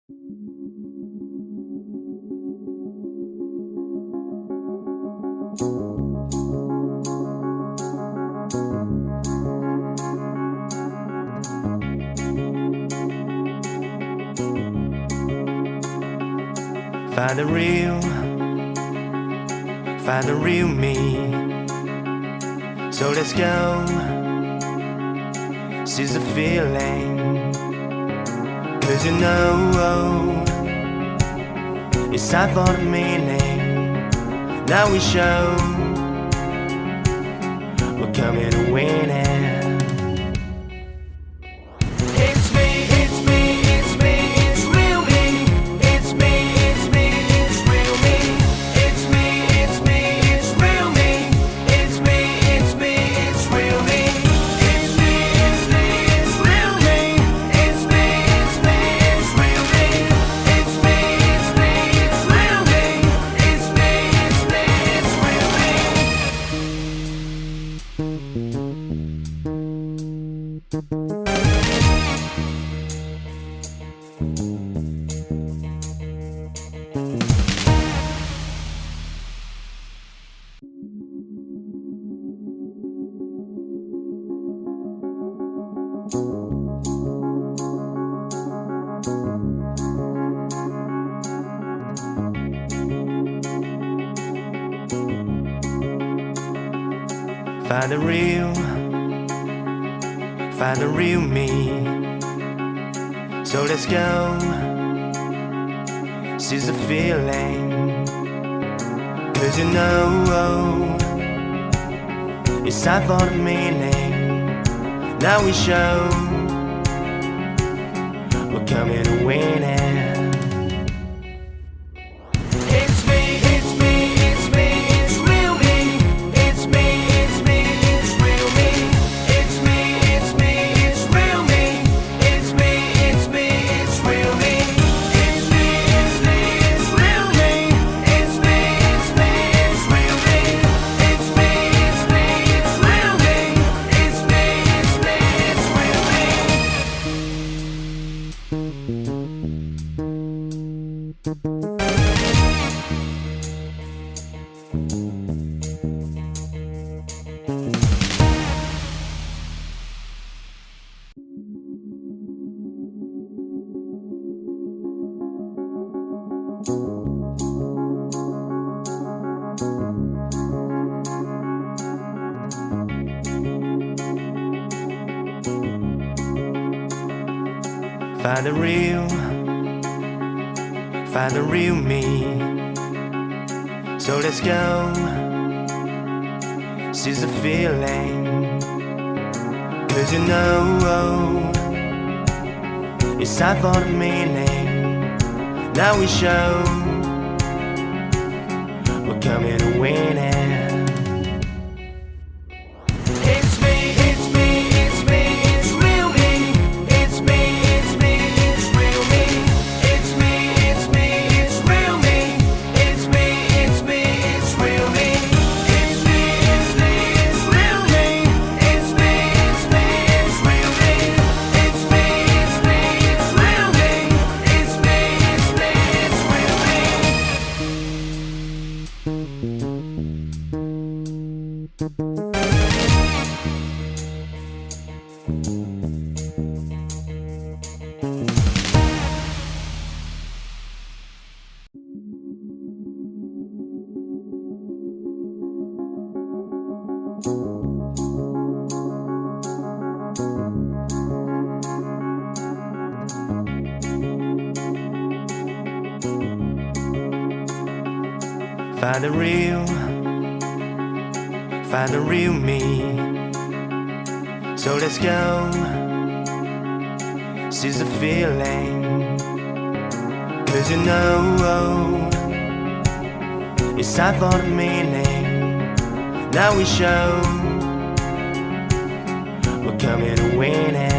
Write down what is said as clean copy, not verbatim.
Find the real me. So let's go, seize the feeling. 'Cause you know it's time for the meaning. Now we show we're coming to win it. Find the real me. So let's go, seize the feeling. 'Cause you know it's time for the meaning. Now we show we're coming to win it. Find the real me. So let's go, seize the feeling. 'Cause you know it's time for the meaning. Now we show we're coming to win it. Find the real me. So let's go, seize the feeling. 'Cause you know it's time for the meaning. Now we show we're coming to win it.